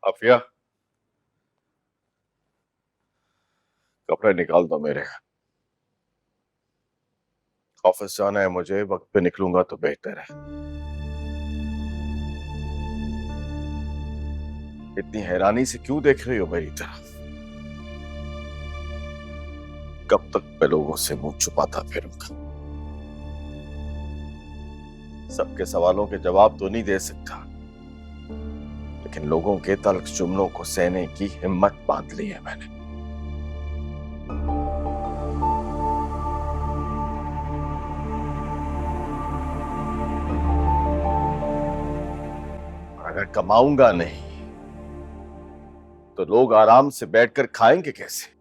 आफिया, कपड़े निकाल दो मेरे। ऑफिस जाना है मुझे, वक्त पे निकलूंगा तो बेहतर है। इतनी हैरानी से क्यों देख रही हो मेरी तरफ? कब तक मैं लोगों से मुंह छुपाता फिरूंगा? सबके सवालों के जवाब तो नहीं दे सकता, लेकिन लोगों के तल्ख जुमलों को सहने की हिम्मत बांध ली है मैंने। अगर कमाऊंगा नहीं तो लोग आराम से बैठकर खाएंगे कैसे?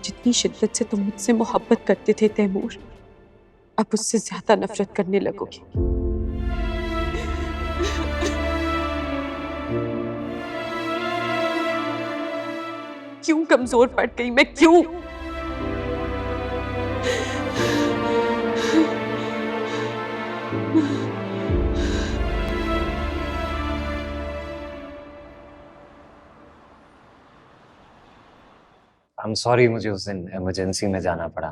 जितनी शिद्दत से तुम मुझसे मोहब्बत करते थे तैमूर, अब उससे ज्यादा नफरत करने लगोगी। क्यों कमजोर पड़ गई मैं, क्यों? आई एम सॉरी, मुझे उस दिन इमरजेंसी में जाना पड़ा।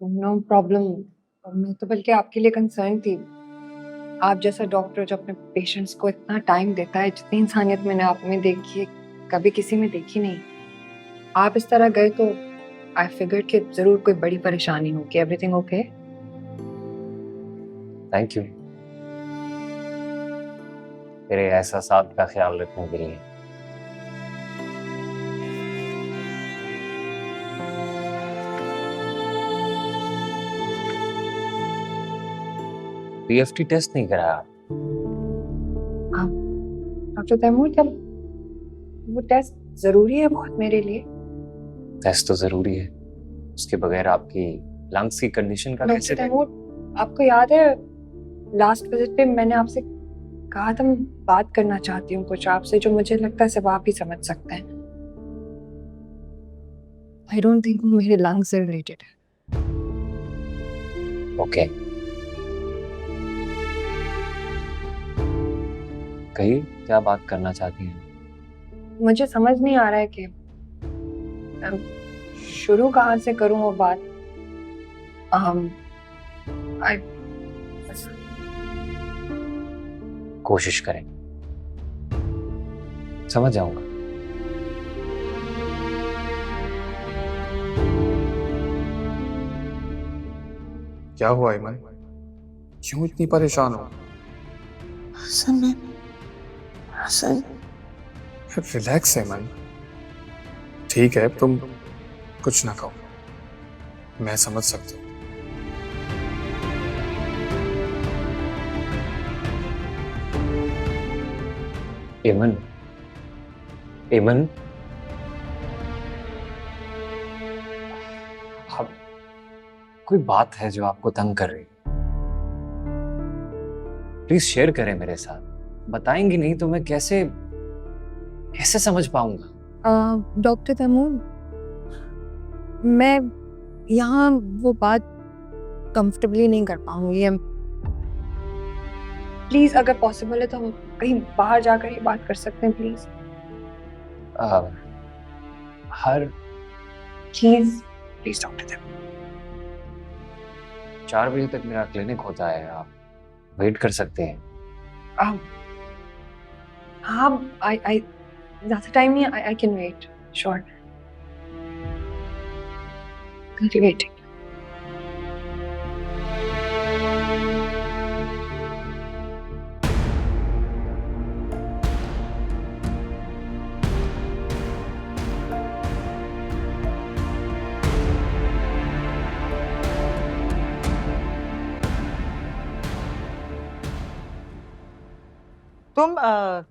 No problem. मैं तो बल्कि आपके लिए कंसर्न थी। आप जैसा डॉक्टर जो अपने पेशेंट्स को इतना टाइम देता है, जितनी इंसानियत मैंने आप में देखी है कभी किसी में देखी नहीं। आप इस तरह गए तो आई फिगर कि जरूर कोई बड़ी परेशानी होगी। Everything okay? थैंक यू मेरे एहसासात का ख्याल रखने के लिए। पीएफटी टेस्ट नहीं कराया? डॉक्टर तैमूर, क्या वो टेस्ट जरूरी है बहुत मेरे लिए? टेस्ट तो जरूरी है, उसके बगैर आपकी लंग्स की कंडीशन का कैसे? डॉक्टर तैमूर, आपको याद है लास्ट विजिट पे मैंने आपसे कहा था मैं बात करना चाहती हूँ कुछ आपसे, जो मुझे लगता है सिर्फ आप ही समझ सकते हैं। आई डोंट थिंक मेरे लंग्स से रिलेटेड है। ओके, कहिए क्या बात करना चाहती हैं? मुझे समझ नहीं आ रहा है कि शुरू कहाँ से करूँ वो बात। I- कोशिश करें, समझ जाऊंगा। क्या हुआ ईमान? क्यों इतनी परेशान हो? हसन रिलैक्स है ईमान। ठीक है, तुम कुछ ना कहो, मैं समझ सकता हूँ। एमन, एमन, अब कोई बात है जो आपको तंग कर रही है? प्लीज शेयर करें मेरे साथ। बताएंगी नहीं तो मैं कैसे कैसे समझ पाऊंगा? डॉक्टर तैमूर, मैं यहाँ वो बात कंफर्टेबली नहीं कर पाऊंगी। प्लीज अगर पॉसिबल है तो हम कहीं बाहर जाकर ये बात कर सकते हैं प्लीज। हर प्लीज प्लीज डॉक्टर तैमूर। 4 बजे तक मेरा क्लिनिक होता है, आप वेट कर सकते हैं। हाँ, आई ज़्यादा टाइम नहीं, I can wait, sure. Waiting. तुम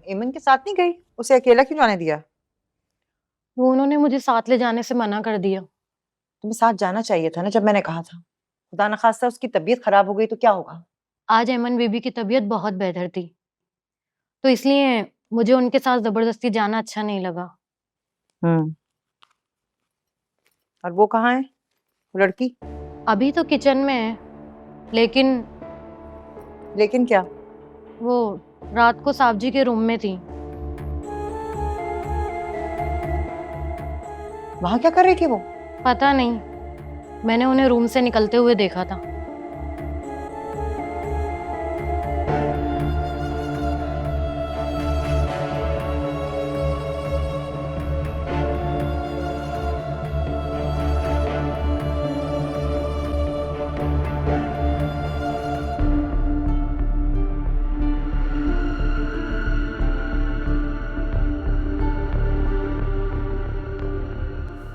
एमन के साथ नहीं गई? उसे अकेला क्यों जाने दिया? वो उन्होंने मुझे साथ ले जाने से मना कर दिया। तुम्हें साथ जाना चाहिए था ना जब मैंने कहा था। खुदा न खास्ता उसकी तबीयत खराब हो गई तो क्या होगा? आज अमन बेबी की तबीयत बहुत बेहतर थी, तो इसलिए मुझे उनके साथ जबरदस्ती जाना अच्छा नहीं लगा। और वो कहाँ है, वो लड़की? अभी तो किचन में है, लेकिन क्या? वो रात को साहब जी के रूम में थी। वहां क्या कर रही थी वो? पता नहीं, मैंने उन्हें रूम से निकलते हुए देखा था।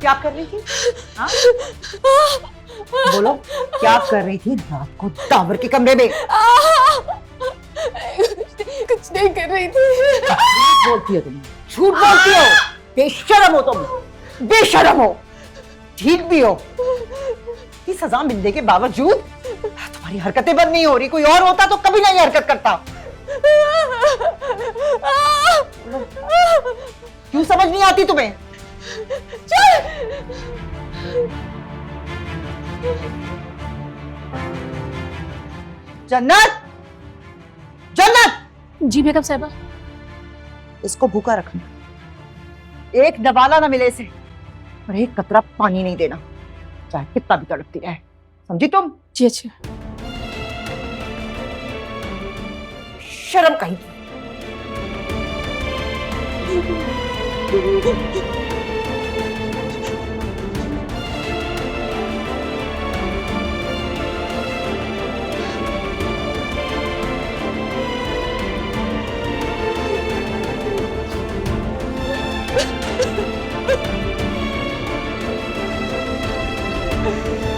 क्या कर रही थी? हाँ? बोलो, क्या कर रही थी रात को टावर के कमरे में? कुछ नहीं कर रही थी। झूठ बोलती हो तुम, झूठ बोलती हो। बेशरम हो तुम, बेशरम हो, ठीक भी हो। ये सजा मिलने के बावजूद तुम्हारी हरकतें बंद नहीं हो रही। कोई और होता तो कभी नहीं हरकत करता। क्यों समझ नहीं आती तुम्हें? जन्नत, जन्नत! जी बेगम साहिबा। इसको भूखा रखना, एक दबाला ना मिले इसे, और एक कतरा पानी नहीं देना, चाहे कितना भी तड़पती रहे। समझी तुम? जी अच्छा। शर्म कहीं। Ah!